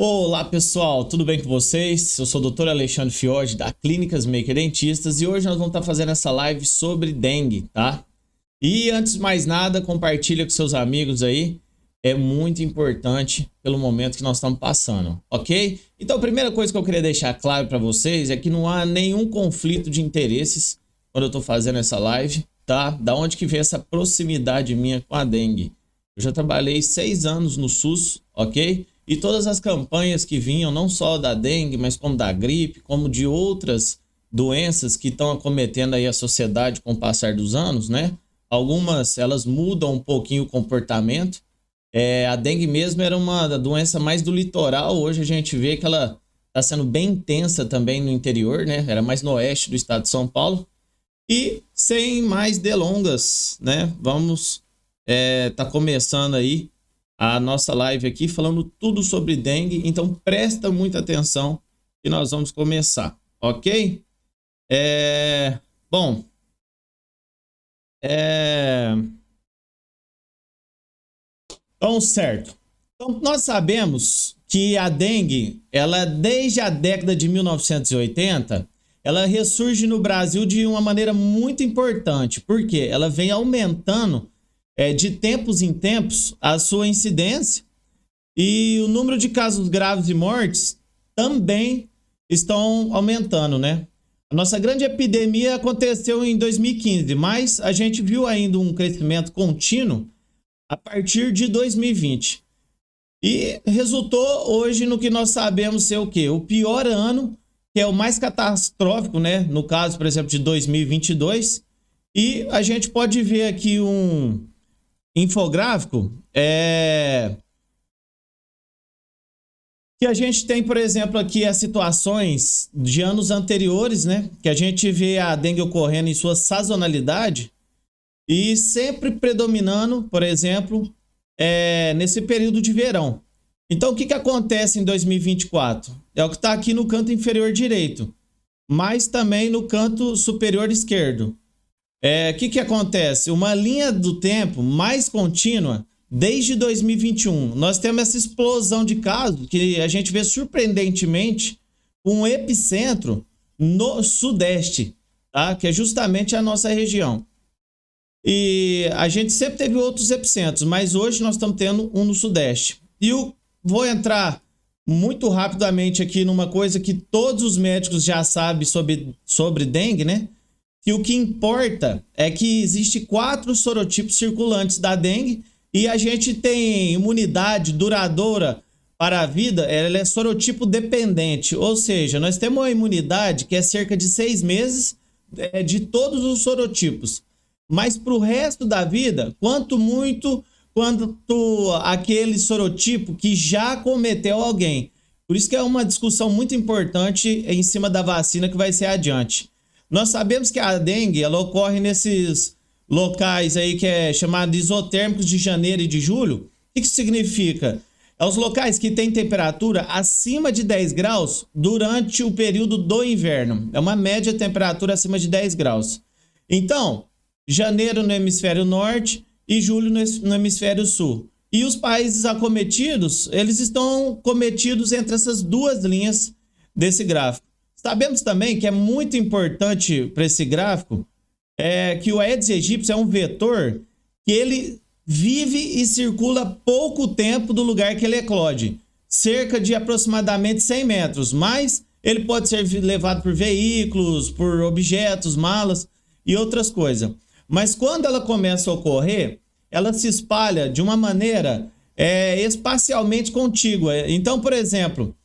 Olá pessoal, tudo bem com vocês? Eu sou o Dr. Alexandre Fiord da Clínicas Maker Dentistas e hoje nós vamos estar fazendo essa live sobre dengue, tá? E antes de mais nada, compartilha com seus amigos aí, é muito importante pelo momento que nós estamos passando, ok? Então a primeira coisa que eu queria deixar claro para vocês é que não há nenhum conflito de interesses quando eu estou fazendo essa live, tá? Da onde que vem essa proximidade minha com a dengue? Eu já trabalhei 6 anos no SUS, ok? E todas as campanhas que vinham, não só da dengue, mas como da gripe, como de outras doenças que estão acometendo aí a sociedade com o passar dos anos, né? Algumas, elas mudam um pouquinho o comportamento. A dengue mesmo era uma doença mais do litoral. Hoje a gente vê que ela está sendo bem intensa também no interior, né? Era mais no oeste do estado de São Paulo. E sem mais delongas, né? Vamos tá começando aí a nossa live aqui falando tudo sobre dengue, então presta muita atenção que nós vamos começar, ok? Bom, então certo. Então nós sabemos que a dengue, ela desde a década de 1980, ela ressurge no Brasil de uma maneira muito importante, porque ela vem aumentando de tempos em tempos a sua incidência e o número de casos graves e mortes também estão aumentando, né? A nossa grande epidemia aconteceu em 2015, mas a gente viu ainda um crescimento contínuo a partir de 2020. E resultou hoje no que nós sabemos ser o quê? O pior ano, que é o mais catastrófico, né? No caso, por exemplo, de 2022. E a gente pode ver aqui um infográfico que a gente tem, por exemplo, aqui as situações de anos anteriores, né? Que a gente vê a dengue ocorrendo em sua sazonalidade e sempre predominando, por exemplo, nesse período de verão. Então, o que acontece em 2024? É o que está aqui no canto inferior direito, mas também no canto superior esquerdo. O que acontece? Uma linha do tempo mais contínua desde 2021. Nós temos essa explosão de casos que a gente vê surpreendentemente um epicentro no sudeste, tá? Que é justamente a nossa região. E a gente sempre teve outros epicentros, mas hoje nós estamos tendo um no sudeste. E eu vou entrar muito rapidamente aqui numa coisa que todos os médicos já sabem sobre dengue, né? Que o que importa é que existe 4 sorotipos circulantes da dengue e a gente tem imunidade duradoura para a vida, ela é sorotipo dependente, ou seja, nós temos uma imunidade que é cerca de 6 meses de todos os sorotipos, mas para o resto da vida, quanto aquele sorotipo que já cometeu alguém. Por isso que é uma discussão muito importante em cima da vacina que vai ser adiante. Nós sabemos que a dengue ela ocorre nesses locais aí que é chamado isotérmicos de janeiro e de julho. O que significa? É os locais que têm temperatura acima de 10 graus durante o período do inverno. É uma média temperatura acima de 10 graus. Então, janeiro no hemisfério norte e julho no hemisfério sul. E os países acometidos, eles estão cometidos entre essas duas linhas desse gráfico. Sabemos também que é muito importante para esse gráfico que o Aedes aegypti é um vetor que ele vive e circula pouco tempo do lugar que ele eclode, cerca de aproximadamente 100 metros, mas ele pode ser levado por veículos, por objetos, malas e outras coisas. Mas quando ela começa a ocorrer, ela se espalha de uma maneira espacialmente contígua. Então, por exemplo,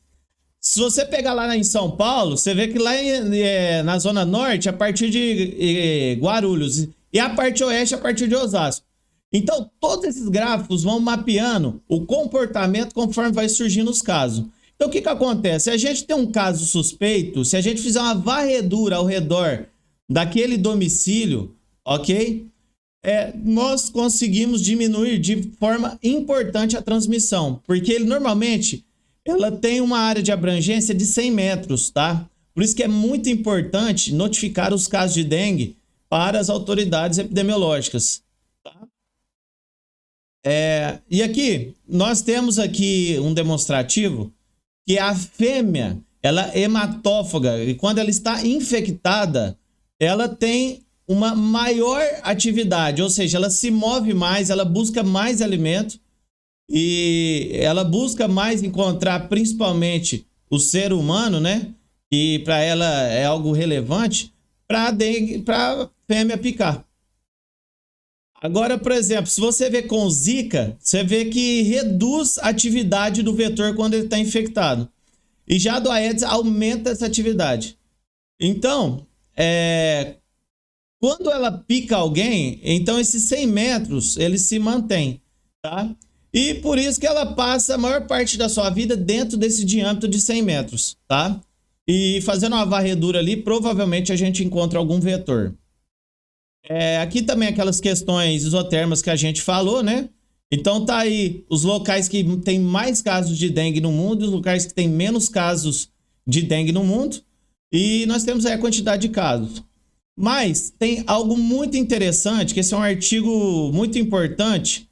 se você pegar lá em São Paulo, você vê que lá na Zona Norte, a partir de Guarulhos, e a parte oeste, a partir de Osasco. Então, todos esses gráficos vão mapeando o comportamento conforme vai surgindo os casos. Então, o que acontece? Se a gente tem um caso suspeito, se a gente fizer uma varredura ao redor daquele domicílio, ok? Nós conseguimos diminuir de forma importante a transmissão, porque ele normalmente ela tem uma área de abrangência de 100 metros, tá? Por isso que é muito importante notificar os casos de dengue para as autoridades epidemiológicas, tá? E aqui, nós temos aqui um demonstrativo que a fêmea, ela é hematófaga, e quando ela está infectada, ela tem uma maior atividade, ou seja, ela se move mais, ela busca mais alimento e ela busca mais encontrar principalmente o ser humano, né? E para ela é algo relevante para a fêmea picar. Agora, por exemplo, se você vê com Zika, você vê que reduz a atividade do vetor quando ele está infectado. E já do Aedes aumenta essa atividade. Então, quando ela pica alguém, então esses 100 metros, ele se mantém, tá? E por isso que ela passa a maior parte da sua vida dentro desse diâmetro de 100 metros, tá? E fazendo uma varredura ali, provavelmente a gente encontra algum vetor. Aqui também aquelas questões isotermas que a gente falou, né? Então tá aí os locais que tem mais casos de dengue no mundo, os locais que tem menos casos de dengue no mundo. E nós temos aí a quantidade de casos. Mas tem algo muito interessante, que esse é um artigo muito importante,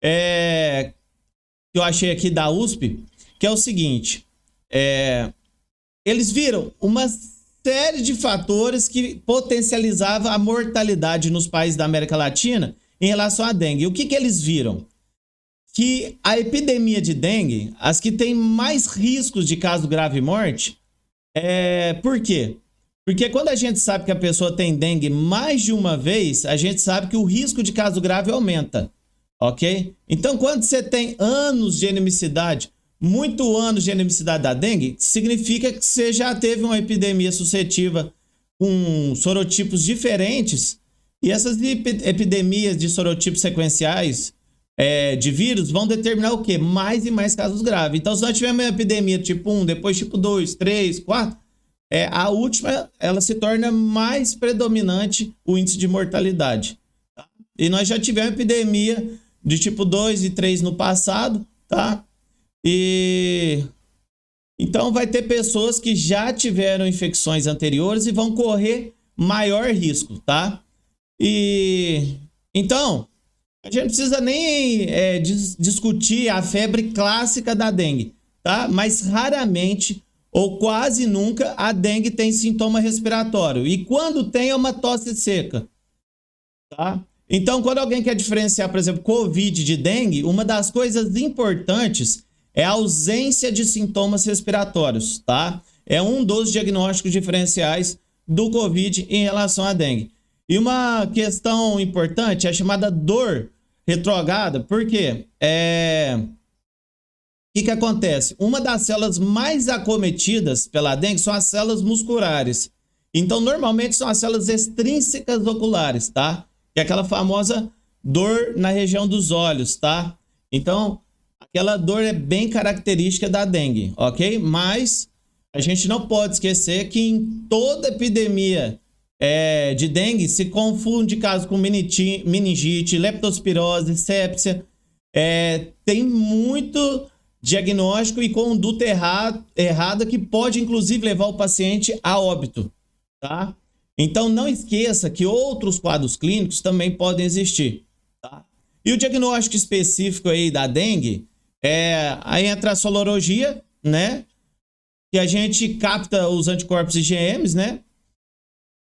que eu achei aqui da USP, que é o seguinte, eles viram uma série de fatores que potencializavam a mortalidade nos países da América Latina em relação à dengue. E o que eles viram? Que a epidemia de dengue, as que têm mais riscos de caso grave e morte, por quê? Porque quando a gente sabe que a pessoa tem dengue mais de uma vez, a gente sabe que o risco de caso grave aumenta, ok? Então, quando você tem anos de endemicidade, muito anos de endemicidade da dengue, significa que você já teve uma epidemia suscetível com sorotipos diferentes, e essas epidemias de sorotipos sequenciais de vírus vão determinar o quê? Mais e mais casos graves. Então, se nós tivermos uma epidemia tipo 1, depois tipo 2, 3, 4, a última, ela se torna mais predominante o índice de mortalidade. Tá? E nós já tivemos epidemia de tipo 2 e 3 no passado, tá? E então vai ter pessoas que já tiveram infecções anteriores e vão correr maior risco, tá? E então a gente não precisa nem discutir a febre clássica da dengue, tá? Mas raramente ou quase nunca a dengue tem sintoma respiratório. E quando tem, é uma tosse seca, tá? Então, quando alguém quer diferenciar, por exemplo, Covid de dengue, uma das coisas importantes é a ausência de sintomas respiratórios, tá? É um dos diagnósticos diferenciais do Covid em relação à dengue. E uma questão importante é a chamada dor retrograda, porque o que acontece? Uma das células mais acometidas pela dengue são as células musculares. Então, normalmente são as células extrínsecas oculares, tá? Que é aquela famosa dor na região dos olhos, tá? Então, aquela dor é bem característica da dengue, ok? Mas a gente não pode esquecer que em toda epidemia de dengue se confunde caso com meningite, leptospirose, sepsia. Tem muito diagnóstico e conduta errada que pode inclusive levar o paciente a óbito, tá? Então não esqueça que outros quadros clínicos também podem existir, tá? E o diagnóstico específico aí da dengue aí entra a sorologia, né? Que a gente capta os anticorpos IgMs, né?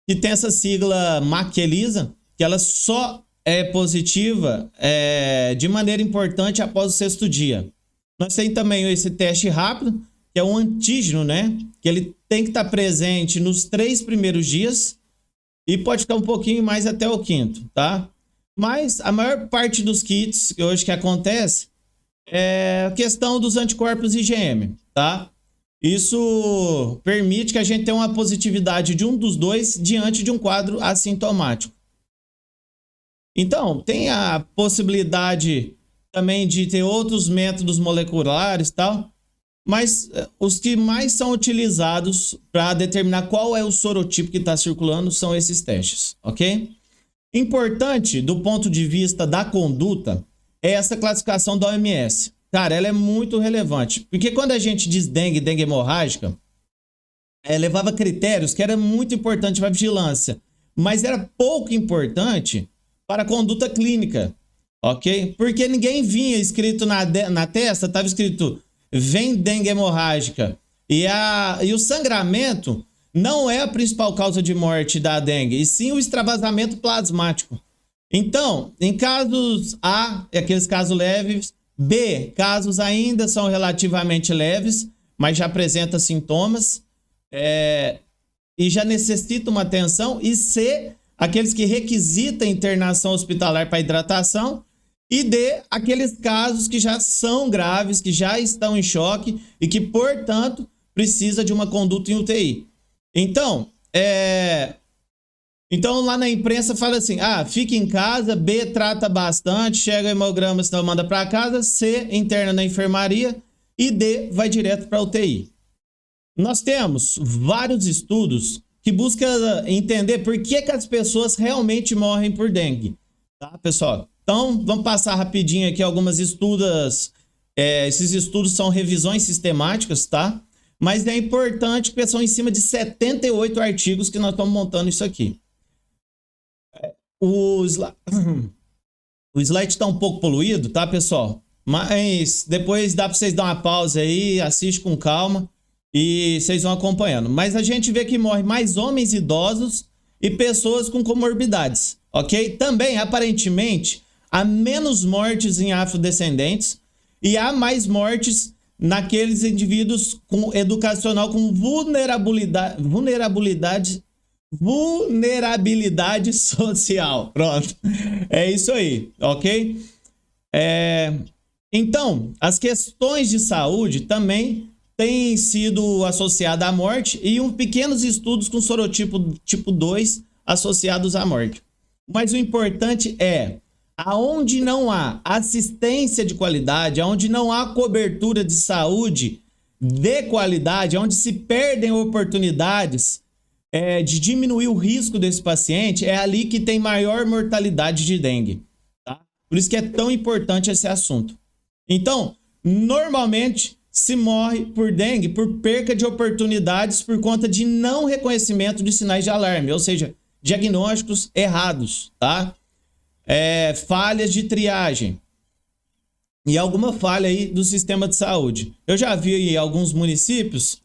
Que tem essa sigla MAC ELISA, que ela só é positiva de maneira importante após o 6º dia. Nós temos também esse teste rápido, que é um antígeno, né? Que ele tem que estar presente nos 3 primeiros dias e pode ficar um pouquinho mais até o 5º, tá? Mas a maior parte dos kits que hoje que acontece é a questão dos anticorpos IgM, tá? Isso permite que a gente tenha uma positividade de um dos dois diante de um quadro assintomático. Então, tem a possibilidade também de ter outros métodos moleculares e tal, mas os que mais são utilizados para determinar qual é o sorotipo que está circulando são esses testes, ok? Importante do ponto de vista da conduta é essa classificação da OMS. Cara, ela é muito relevante, porque quando a gente diz dengue hemorrágica, levava critérios que era muito importante para a vigilância, mas era pouco importante para a conduta clínica, ok? Porque ninguém vinha escrito na testa, estava escrito vem dengue hemorrágica e o sangramento não é a principal causa de morte da dengue, e sim o extravasamento plasmático. Então, em casos A, aqueles casos leves, B, casos ainda são relativamente leves, mas já apresenta sintomas e já necessita uma atenção, e C, aqueles que requisitam internação hospitalar para hidratação, e D, aqueles casos que já são graves, que já estão em choque e que, portanto, precisa de uma conduta em UTI. Então, lá na imprensa fala assim, fica em casa, B, trata bastante, chega o hemograma, senão manda para casa, C, interna na enfermaria e D, vai direto para UTI. Nós temos vários estudos que buscam entender por que as pessoas realmente morrem por dengue, tá, pessoal? Então, vamos passar rapidinho aqui algumas estudos. Esses estudos são revisões sistemáticas, tá? Mas é importante porque são em cima de 78 artigos que nós estamos montando isso aqui. O slide está um pouco poluído, tá, pessoal? Mas depois dá para vocês dar uma pausa aí, assiste com calma e vocês vão acompanhando. Mas a gente vê que morre mais homens idosos e pessoas com comorbidades, ok? Também, aparentemente, há menos mortes em afrodescendentes e há mais mortes naqueles indivíduos com educacional com vulnerabilidade social. Pronto. É isso aí, ok? Então, as questões de saúde também têm sido associadas à morte e pequenos estudos com sorotipo tipo 2 associados à morte. Mas o importante é, aonde não há assistência de qualidade, aonde não há cobertura de saúde de qualidade, onde se perdem oportunidades de diminuir o risco desse paciente, é ali que tem maior mortalidade de dengue, tá? Por isso que é tão importante esse assunto. Então, normalmente se morre por dengue por perca de oportunidades por conta de não reconhecimento de sinais de alarme, ou seja, diagnósticos errados, tá? Falhas de triagem e alguma falha aí do sistema de saúde. Eu já vi em alguns municípios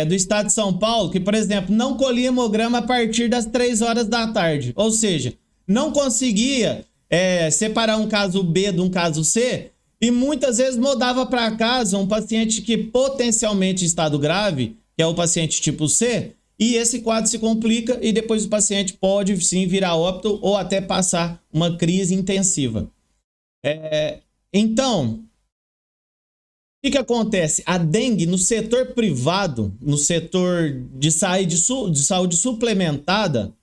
do estado de São Paulo que, por exemplo, não colhia hemograma a partir das 3 horas da tarde, ou seja, não conseguia separar um caso B de um caso C e muitas vezes mudava para casa um paciente que potencialmente em estado grave, que é o paciente tipo C, e esse quadro se complica e depois o paciente pode sim vir a óbito ou até passar uma crise intensiva. Então, o que acontece? A dengue no setor privado, no setor de saúde suplementada,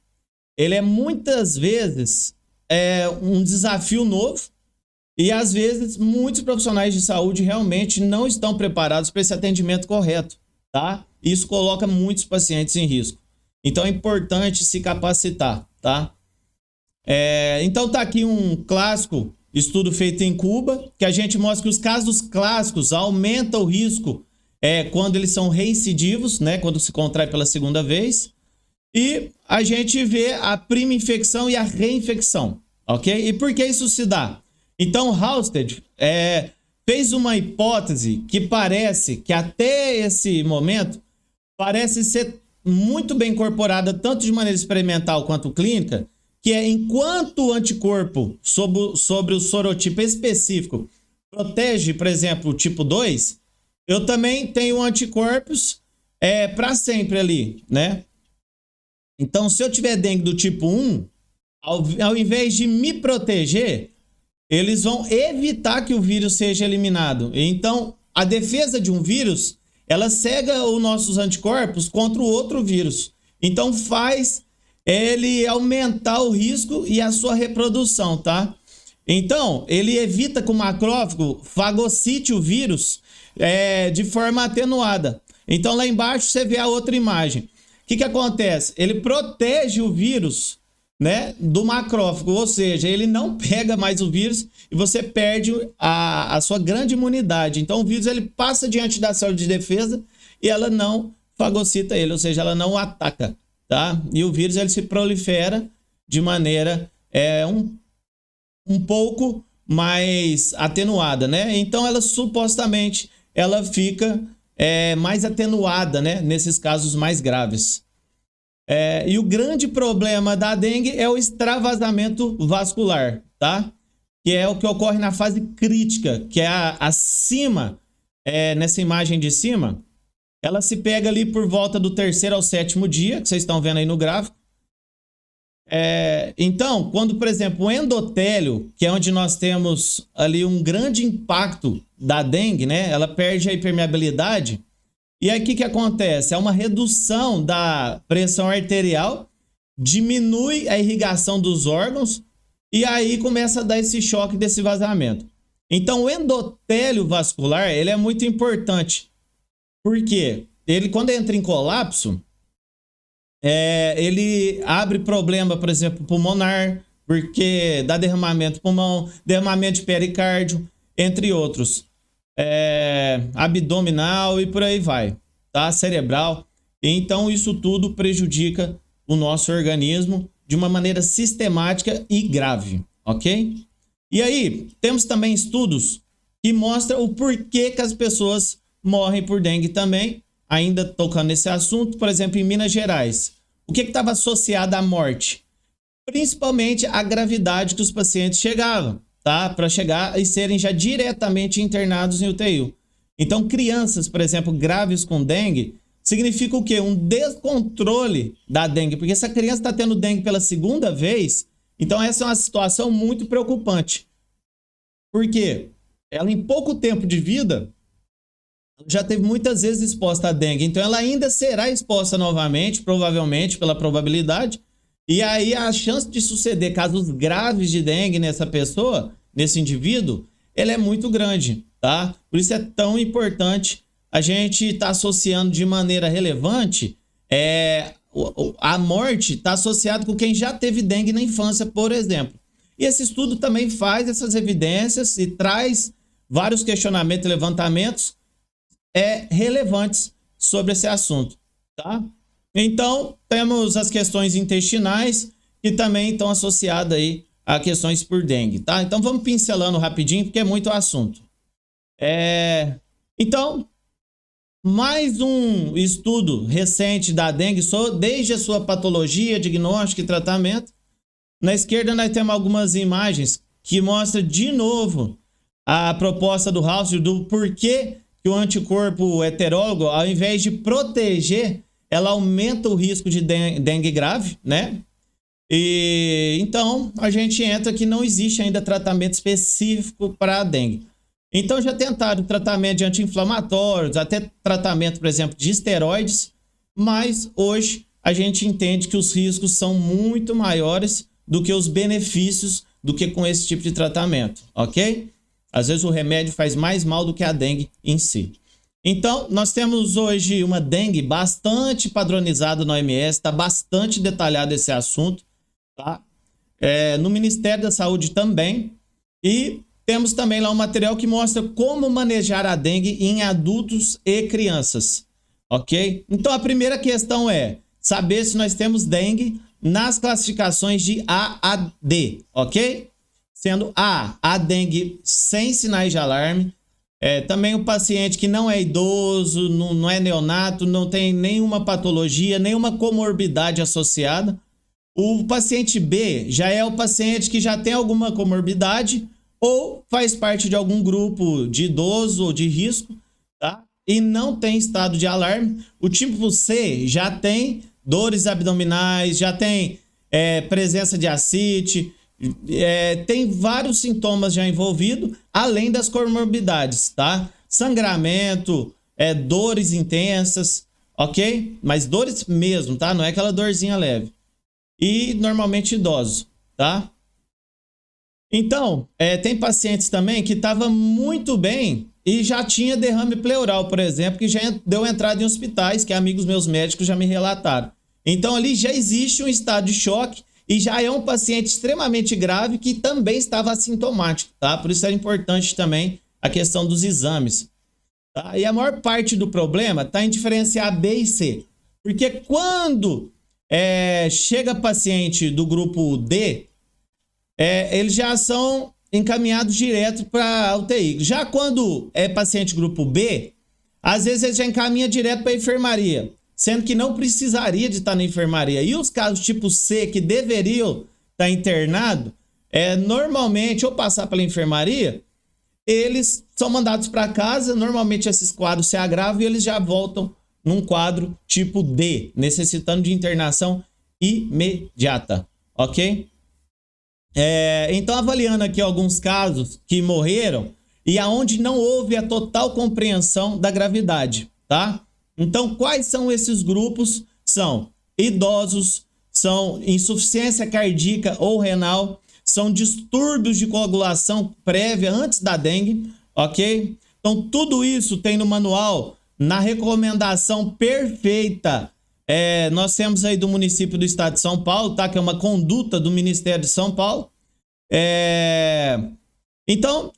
ele é muitas vezes um desafio novo e às vezes muitos profissionais de saúde realmente não estão preparados para esse atendimento correto, tá? Isso coloca muitos pacientes em risco. Então é importante se capacitar, tá? Então tá aqui um clássico estudo feito em Cuba, que a gente mostra que os casos clássicos aumentam o risco quando eles são reincidivos, né? Quando se contrai pela segunda vez. E a gente vê a prima infecção e a reinfecção, ok? E por que isso se dá? Então Halsted fez uma hipótese que parece que até esse momento parece ser muito bem incorporada tanto de maneira experimental quanto clínica, que enquanto o anticorpo sobre o sorotipo específico protege, por exemplo, o tipo 2, eu também tenho anticorpos para sempre ali, né? Então, se eu tiver dengue do tipo 1, ao invés de me proteger, eles vão evitar que o vírus seja eliminado. Então, a defesa de um vírus, ela cega os nossos anticorpos contra o outro vírus. Então, faz ele aumentar o risco e a sua reprodução, tá? Então, ele evita que o macrófago fagocite o vírus de forma atenuada. Então, lá embaixo você vê a outra imagem. O que acontece? Ele protege o vírus, né, do macrófago, ou seja, ele não pega mais o vírus e você perde a sua grande imunidade. Então, o vírus ele passa diante da célula de defesa e ela não fagocita ele, ou seja, ela não o ataca. Tá? E o vírus ele se prolifera de maneira um pouco mais atenuada, né? Então ela supostamente ela fica mais atenuada, né, nesses casos mais graves. E o grande problema da dengue é o extravasamento vascular, tá? Que é o que ocorre na fase crítica, que é acima, nessa imagem de cima, ela se pega ali por volta do 3º ao 7º dia, que vocês estão vendo aí no gráfico. Então, quando, por exemplo, o endotélio, que é onde nós temos ali um grande impacto da dengue, né? Ela perde a impermeabilidade. E aí o que acontece? É uma redução da pressão arterial, diminui a irrigação dos órgãos e aí começa a dar esse choque desse vazamento. Então, o endotélio vascular, ele é muito importante. Por quê? Ele, quando entra em colapso, ele abre problema, por exemplo, pulmonar, porque dá derramamento de pulmão, derramamento de pericárdio, entre outros. Abdominal e por aí vai, tá? Cerebral. Então, isso tudo prejudica o nosso organismo de uma maneira sistemática e grave, ok? E aí, temos também estudos que mostram o porquê que as pessoas morrem por dengue também. Ainda tocando nesse assunto, por exemplo, em Minas Gerais. O que estava associado à morte? Principalmente a gravidade que os pacientes chegavam, tá? Para chegar e serem já diretamente internados em UTI. Então, crianças, por exemplo, graves com dengue, significa o quê? Um descontrole da dengue, porque essa criança está tendo dengue pela segunda vez, então essa é uma situação muito preocupante. Por quê? Ela, em pouco tempo de vida, já teve muitas vezes exposta a dengue, então ela ainda será exposta novamente, provavelmente, pela probabilidade, e aí a chance de suceder casos graves de dengue nessa pessoa, nesse indivíduo, ela é muito grande, tá? Por isso é tão importante a gente estar associando de maneira relevante, a morte está associada com quem já teve dengue na infância, por exemplo. E esse estudo também faz essas evidências e traz vários questionamentos e levantamentos relevantes sobre esse assunto, tá? Então, temos as questões intestinais que também estão associadas aí a questões por dengue, tá? Então, vamos pincelando rapidinho, porque é muito assunto. Então, mais um estudo recente da dengue, desde a sua patologia, diagnóstico e tratamento. Na esquerda, nós temos algumas imagens que mostram de novo a proposta do House do porquê que o anticorpo heterólogo, ao invés de proteger, ela aumenta o risco de dengue grave, né? E então a gente entra que não existe ainda tratamento específico para a dengue. Então já tentaram tratamento de anti-inflamatórios, até tratamento, por exemplo, de esteroides, mas hoje a gente entende que os riscos são muito maiores do que os benefícios do que com esse tipo de tratamento, ok? Às vezes o remédio faz mais mal do que a dengue em si. Então, nós temos hoje uma dengue bastante padronizada na OMS, está bastante detalhado esse assunto, tá? No Ministério da Saúde também. E temos também lá um material que mostra como manejar a dengue em adultos e crianças, ok? Então, a primeira questão é saber se nós temos dengue nas classificações de A a D, ok? Sendo a dengue sem sinais de alarme. Também o paciente que não é idoso, não é neonato, não tem nenhuma patologia, nenhuma comorbidade associada. O paciente B já é o paciente que já tem alguma comorbidade ou faz parte de algum grupo de idoso ou de risco, tá? E não tem estado de alarme. O tipo C já tem dores abdominais, já tem presença de ascite, tem vários sintomas já envolvidos, além das comorbidades, tá? Sangramento, dores intensas, ok? Mas dores mesmo, tá? Não é aquela dorzinha leve. E normalmente idosos, tá? Então, tem pacientes também que estavam muito bem e já tinha derrame pleural, por exemplo, que já deu entrada em hospitais, que amigos meus médicos já me relataram. Então, ali já existe um estado de choque e já é um paciente extremamente grave que também estava assintomático, tá? Por isso é importante também a questão dos exames, tá? E a maior parte do problema está em diferenciar B e C. Porque quando chega paciente do grupo D, eles já são encaminhados direto para a UTI. Já quando é paciente grupo B, às vezes ele já encaminha direto para a enfermaria, sendo que não precisaria de estar na enfermaria. E os casos tipo C, que deveriam estar internados, normalmente, ou passar pela enfermaria, eles são mandados para casa. Normalmente esses quadros se agravam e eles já voltam num quadro tipo D, necessitando de internação imediata, ok? Então, avaliando aqui alguns casos que morreram e aonde não houve a total compreensão da gravidade, tá? Então, quais são esses grupos? São idosos, são insuficiência cardíaca ou renal, são distúrbios de coagulação prévia antes da dengue, ok? Então, tudo isso tem no manual, na recomendação perfeita. Nós temos aí do município do estado de São Paulo, tá? Que é uma conduta do Ministério de São Paulo. Então,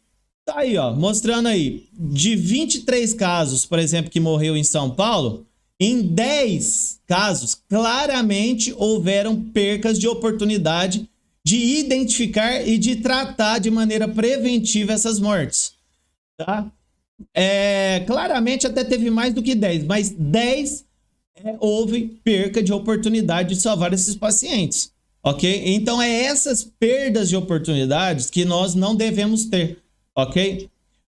tá aí, ó, mostrando aí, de 23 casos, por exemplo, que morreu em São Paulo, em 10 casos, claramente houveram percas de oportunidade de identificar e de tratar de maneira preventiva essas mortes, tá? Claramente até teve mais do que 10, mas 10 houve perca de oportunidade de salvar esses pacientes, ok? Então essas perdas de oportunidades que nós não devemos ter, ok?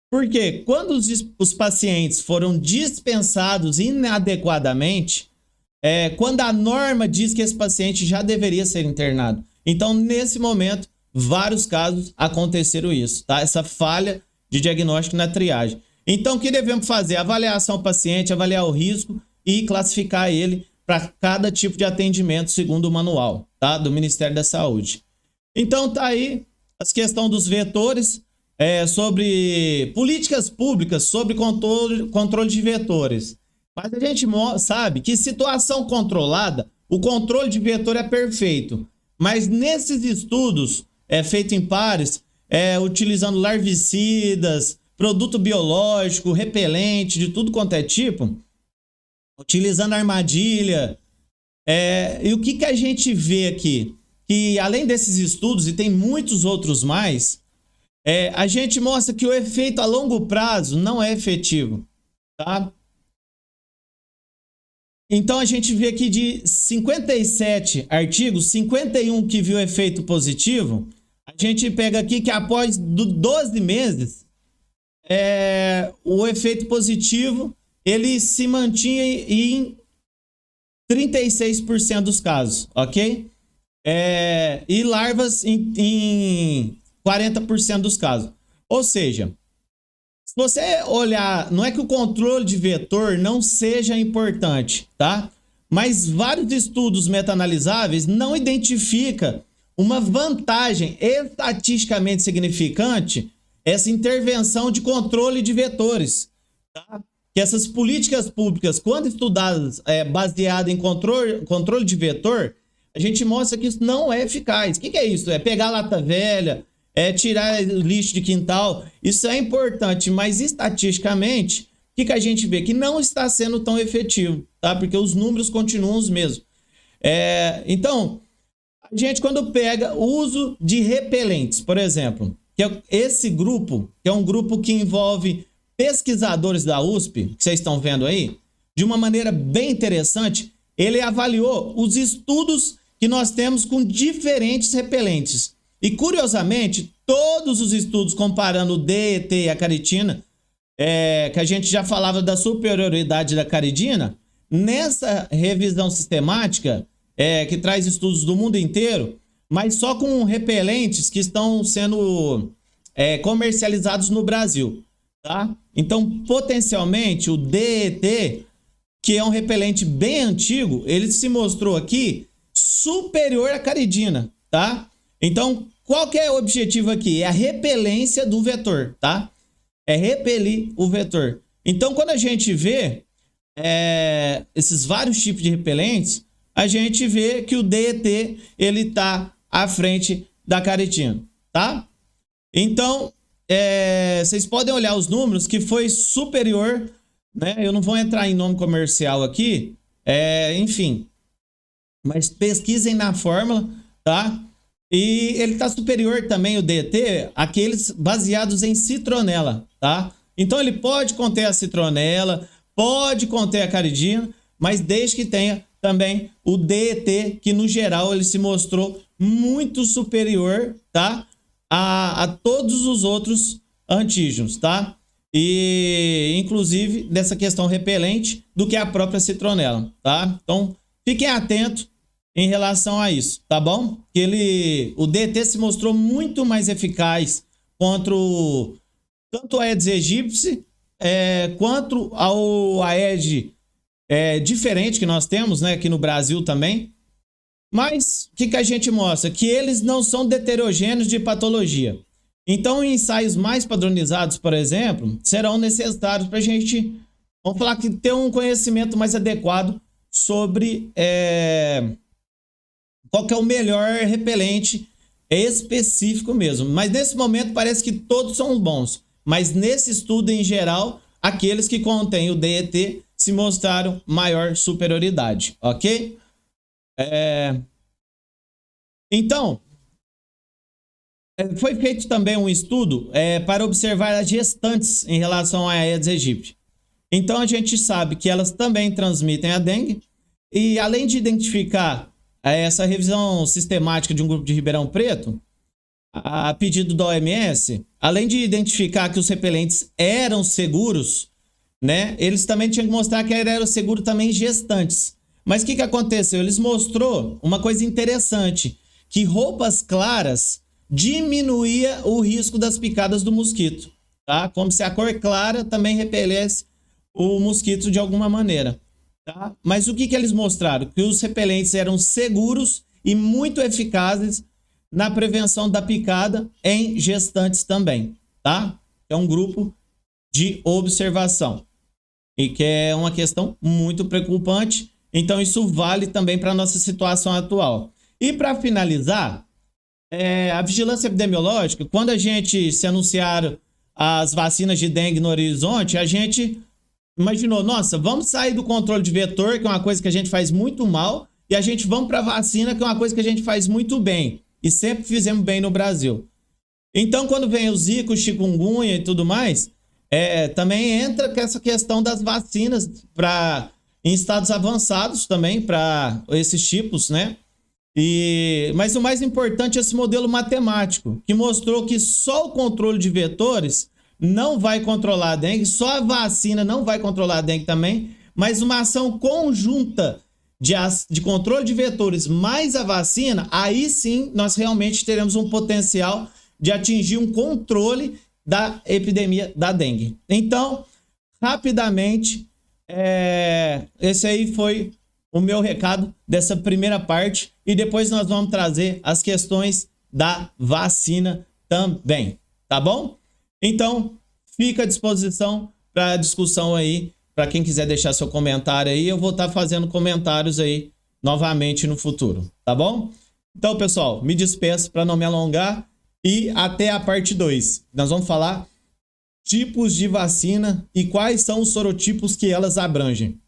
Porque quando os pacientes foram dispensados inadequadamente, quando a norma diz que esse paciente já deveria ser internado. Então, nesse momento, vários casos aconteceram isso, tá? Essa falha de diagnóstico na triagem. Então, o que devemos fazer? Avaliação do paciente, avaliar o risco e classificar ele para cada tipo de atendimento segundo o manual, tá? Do Ministério da Saúde. Então, tá aí as questões dos vetores, sobre políticas públicas, sobre controle de vetores. Mas a gente sabe que situação controlada, o controle de vetor é perfeito. Mas nesses estudos feitos em pares, utilizando larvicidas, produto biológico, repelente, de tudo quanto é tipo, utilizando armadilha, e o que a gente vê aqui? Que além desses estudos, e tem muitos outros mais, a gente mostra que o efeito a longo prazo não é efetivo, tá? Então, a gente vê aqui de 57 artigos, 51 que viu efeito positivo. A gente pega aqui que após 12 meses, o efeito positivo, ele se mantinha em 36% dos casos, ok? E larvas em 40% dos casos. Ou seja, se você olhar, não é que o controle de vetor não seja importante, tá? Mas vários estudos meta-analisáveis não identificam uma vantagem estatisticamente significante essa intervenção de controle de vetores, tá? Que essas políticas públicas, quando estudadas baseadas em controle de vetor, a gente mostra que isso não é eficaz. O que é isso? É pegar lata velha, tirar lixo de quintal. Isso é importante, mas estatisticamente, o que a gente vê? Que não está sendo tão efetivo, tá? Porque os números continuam os mesmos. Então, a gente quando pega o uso de repelentes, por exemplo, que é esse grupo, que é um grupo que envolve pesquisadores da USP, que vocês estão vendo aí, de uma maneira bem interessante, ele avaliou os estudos que nós temos com diferentes repelentes. E, curiosamente, todos os estudos comparando o DET e a caritina, que a gente já falava da superioridade da caridina, nessa revisão sistemática, que traz estudos do mundo inteiro, mas só com repelentes que estão sendo comercializados no Brasil, tá? Então, potencialmente, o DET, que é um repelente bem antigo, ele se mostrou aqui superior à caridina, tá? Então, qual que é o objetivo aqui? É a repelência do vetor, tá? É repelir o vetor. Então, quando a gente vê esses vários tipos de repelentes, a gente vê que o DET, ele tá à frente da caritina, tá? Então, vocês podem olhar os números que foi superior, né? Eu não vou entrar em nome comercial aqui, enfim. Mas pesquisem na fórmula, tá? E ele está superior também, o DET, àqueles baseados em citronela, tá? Então ele pode conter a citronela, pode conter a caridina, mas desde que tenha também o DET, que no geral ele se mostrou muito superior, tá? A todos os outros antígenos, tá? E inclusive dessa questão repelente do que a própria citronela, tá? Então fiquem atentos em relação a isso, tá bom? Que o DET se mostrou muito mais eficaz contra tanto o Aedes aegypti quanto ao Aedes diferente que nós temos, né, aqui no Brasil também. Mas o que a gente mostra? Que eles não são heterogêneos de patologia. Então, ensaios mais padronizados, por exemplo, serão necessários para a gente, vamos falar, que ter um conhecimento mais adequado sobre qual que é o melhor repelente específico mesmo. Mas nesse momento parece que todos são bons. Mas nesse estudo em geral, aqueles que contêm o DET se mostraram maior superioridade, ok? Então, foi feito também um estudo para observar as gestantes em relação a Aedes aegypti. Então a gente sabe que elas também transmitem a dengue. E além de identificar essa revisão sistemática de um grupo de Ribeirão Preto, a pedido da OMS, além de identificar que os repelentes eram seguros, né, eles também tinham que mostrar que eram seguros também em gestantes. Mas o que aconteceu? Eles mostrou uma coisa interessante, que roupas claras diminuía o risco das picadas do mosquito, tá? Como se a cor clara também repelesse o mosquito de alguma maneira. Tá? Mas o que eles mostraram? Que os repelentes eram seguros e muito eficazes na prevenção da picada em gestantes também, tá? É um grupo de observação e que é uma questão muito preocupante. Então isso vale também para a nossa situação atual. E para finalizar, a vigilância epidemiológica, quando a gente se anunciaram as vacinas de dengue no horizonte, a gente imaginou, nossa, vamos sair do controle de vetor, que é uma coisa que a gente faz muito mal, e a gente vamos para a vacina, que é uma coisa que a gente faz muito bem. E sempre fizemos bem no Brasil. Então, quando vem o Zika, o chikungunya e tudo mais, também entra com essa questão das vacinas em estados avançados também, para esses tipos, né? Mas o mais importante é esse modelo matemático, que mostrou que só o controle de vetores não vai controlar a dengue, só a vacina não vai controlar a dengue também, mas uma ação conjunta de controle de vetores mais a vacina, aí sim nós realmente teremos um potencial de atingir um controle da epidemia da dengue. Então, rapidamente, esse aí foi o meu recado dessa primeira parte, e depois nós vamos trazer as questões da vacina também, tá bom? Então, fica à disposição para discussão aí, para quem quiser deixar seu comentário aí, eu vou estar fazendo comentários aí novamente no futuro, tá bom? Então, pessoal, me despeço para não me alongar e até a parte 2. Nós vamos falar tipos de vacina e quais são os sorotipos que elas abrangem.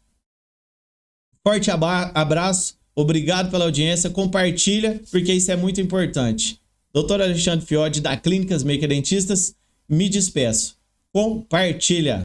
Forte abraço, obrigado pela audiência, compartilha, porque isso é muito importante. Dr. Alexandre Fiode, da Clínicas Maker Dentistas, me despeço. Compartilha.